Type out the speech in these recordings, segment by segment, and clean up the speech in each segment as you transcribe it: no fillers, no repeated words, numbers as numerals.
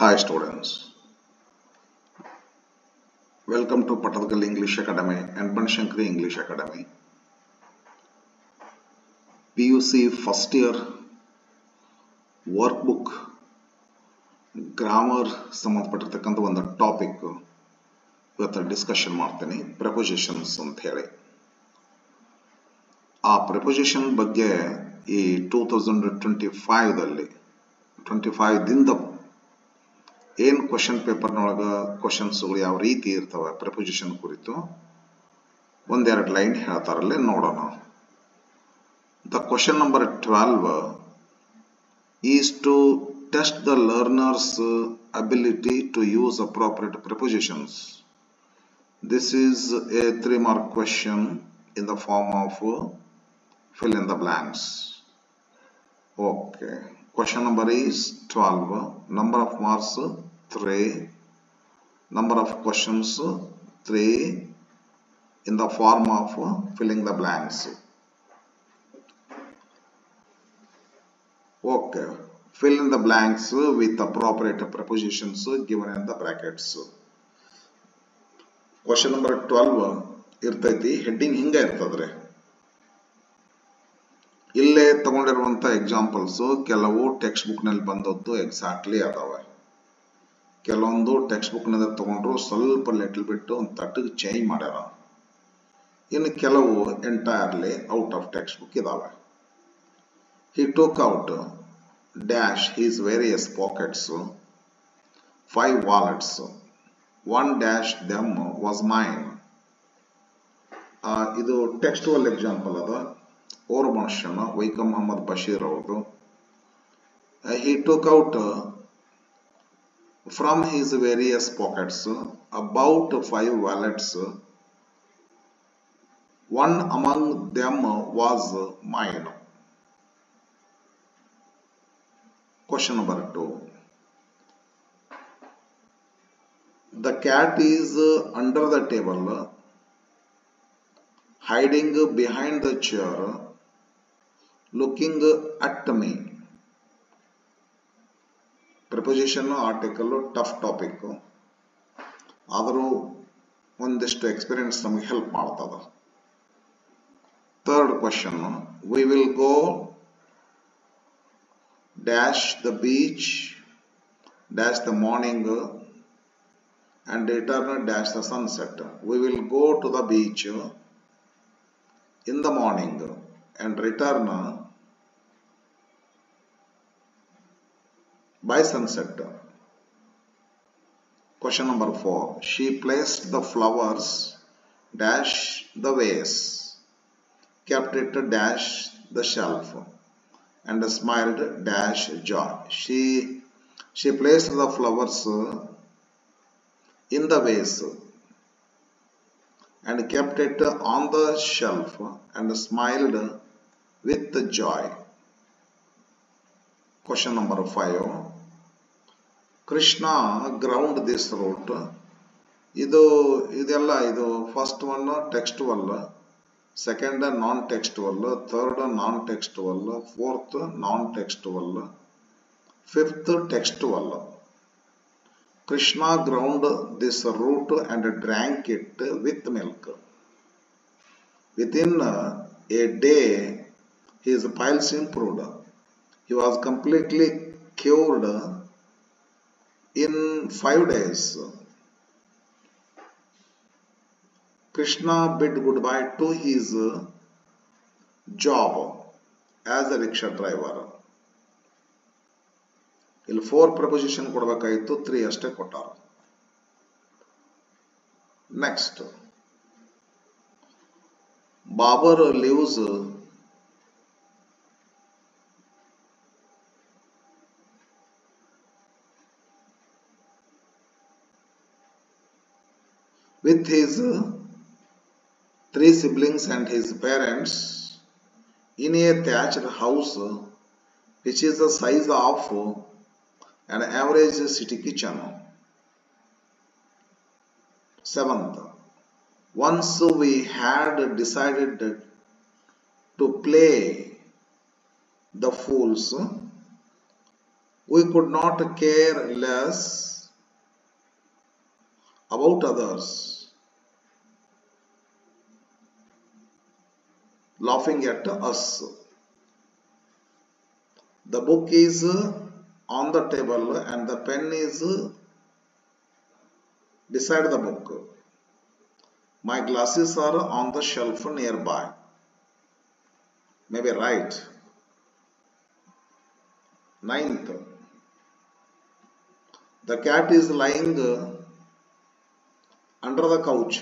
Hi students, welcome to Patadkal English Academy and Banshankari English Academy. PUC first year workbook grammar ಸಂಬಂಧಪಟ್ಟಿರ್ತಕ್ಕಂಥ ಒಂದು topic ಇವತ್ತು discussion ಮಾಡ್ತೀನಿ. Prepositions ಅಂತ ಹೇಳಿ ಆ proposition ಬಗ್ಗೆ ಈ 2025 ದಿಂದ ಏನು ಕ್ವಶನ್ ಪೇಪರ್ನೊಳಗ ಕ್ವಶನ್ಸ್ಗಳು ಯಾವ ರೀತಿ ಇರ್ತವೆ ಪ್ರಪೋಸಿಷನ್ ಕುರಿತು ಒಂದೆರಡು ಲೈನ್ ಹೇಳ್ತಾರಲ್ಲೇ ನೋಡೋಣ. The question number 12 is to test the learners ability to use appropriate prepositions. This is a 3-mark question in the form of fill in the blanks. Okay, question number is 12, number of marks 3, number of questions 3 in the form of filling the blanks. Okay, fill in the blanks with appropriate prepositions given in the brackets. Question number 12 ಇರ್ತೈತಿ. Heading ಹಿಂಗೆ ಇರ್ತದ್ರಿ. ಇಲ್ಲೇ ತಗೊಂಡಿರುವಂತ examples ಕೆಲವು text book ನಲ್ಲಿ ಬಂದದ್ದು exactly ಅದಾವೆ. ಕೆಲವೊಂದು text book ನಲ್ಲಿ ತಗೊಂಡ್ರು ಸ್ವಲ್ಪ ಲಿಟಲ್ ಬಿಟ್ಟು ಒಂದು ತಟ್ಟಿಗೆ ಚೇಂಜ್ ಮಾಡ್ಯಾರ. ಇನ್ನು ಕೆಲವು entirely out of text book ಇದಾವೆ. He took out dash his various pockets 5 wallets. One dash them was mine. ಇದು ಟೆಕ್ಸ್ಟುವಲ್ ಎಕ್ಸಾಂಪಲ್ ಅದ. ಓರ್ ಮನುಷ್ಯನ ವೈಕಮ್ ಮೊಹಮ್ಮದ್ ಬಶೀರ್ ಅವ್ರದು. He took out from his various pockets about 5 wallets. One among them was mine. Question number 2. The cat is under the table, hiding behind the chair, looking at me. Preposition article tough topic. ಆದರೂ ಒಂದಿಷ್ಟು experience ನಮಗೆ help ಮಾಡ್ತದ. Third question, we will go dash the beach dash the morning and return dash the sunset. We will go to the beach in the morning and return by sunset. Question number 4. She placed the flowers dash the vase, kept it dash the shelf, and smiled dash joy. She placed the flowers in the vase and kept it on the shelf and smiled with joy. Question number 5. Krishna ground this root. ಇದೆಲ್ಲ first one textual, second non textual, third non textual, fourth non textual, fifth textual. Krishna ground this root and drank it with milk. Within a day his piles improved. He was completely cured in 5 days. Krishna bid goodbye to his job as a rickshaw driver. ಇಲ್ಲಿ 4 proposition ಕೊಡಬೇಕಾಗಿತ್ತು, 3 ಅಷ್ಟೇ ಕೊಟ್ಟಾರ. Next, Babar lives with his 3 siblings and his parents in a thatched house which is the size of an average city kitchen. 7th, once we had decided to play the fools We could not care less about others laughing at us. The book is on the table and the pen is beside the book. My glasses are on the shelf nearby. Maybe right. 9th, the cat is lying under the couch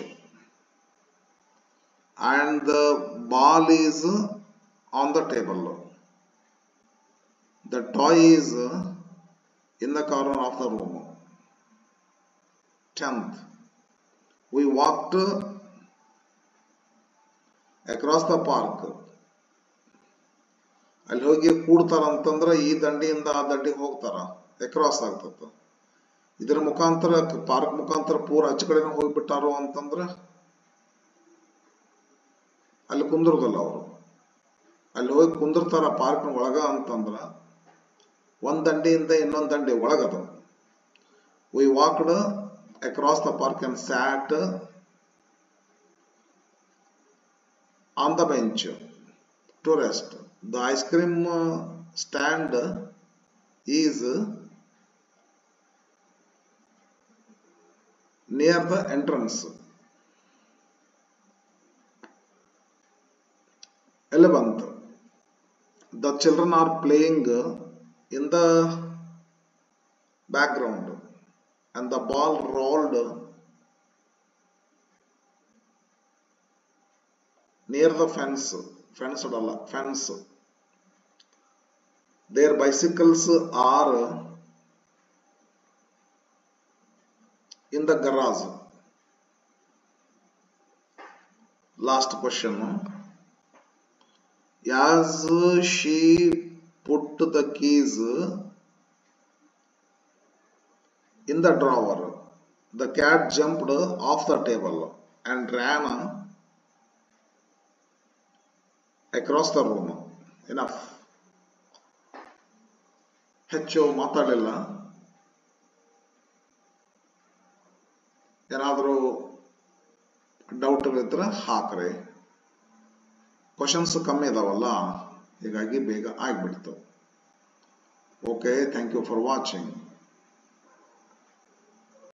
and the ball is on the table. The toy is in the corner of the room. 10th, we walked across the park. ಅಲ್ಲಿ ಹೋಗಿ ಕೂಡ್ತಾರ ಅಂತಂದ್ರೆ ಈ ದಂಡಿಯಿಂದ ಆ ದಂಡಿಗೆ ಹೋಗ್ತಾರ, across ಆಗ್ತದ. ಇದರ ಮುಖಾಂತರ ಪಾರ್ಕ್ ಮುಖಾಂತರ ಪೂರ ಆಚೆ ಕಡೆನೂ ಹೋಗ್ಬಿಟ್ಟಾರು ಅಂತಂದ್ರೆ ಅಲ್ಲಿ ಕುಂದ್ರದಲ್ಲ ಅವರು. ಅಲ್ಲಿ ಹೋಗಿ ಕುಂದಿರ್ತಾರ ಪಾರ್ಕ್ನ ಒಳಗ ಅಂತಂದ್ರ ಒಂದ್ ದಂಡಿಯಿಂದ ಇನ್ನೊಂದ್ ದಂಡಿ ಒಳಗದ. We walked across the park and sat on the bench to rest. The ice cream stand is near the entrance. 11th, the children are playing in the background and the ball rolled near the fence. Fence. Their bicycles are in the garage. Last question. As she put the keys in the drawer, the cat jumped off the table and ran across the room. Enough. ಹೆಚ್ಚು ಮಾತಾಡಲಿಲ್ಲ. ಏನಾದರೂ doubt ಇದ್ರೆ ಹಾಕ್ರಿ. Questions ಕಮ್ಮಿ ಇದಾವಲ್ಲ, ಹೀಗಾಗಿ ಬೇಗ ಆಗ್ಬಿಡ್ತು. Okay, thank you for watching.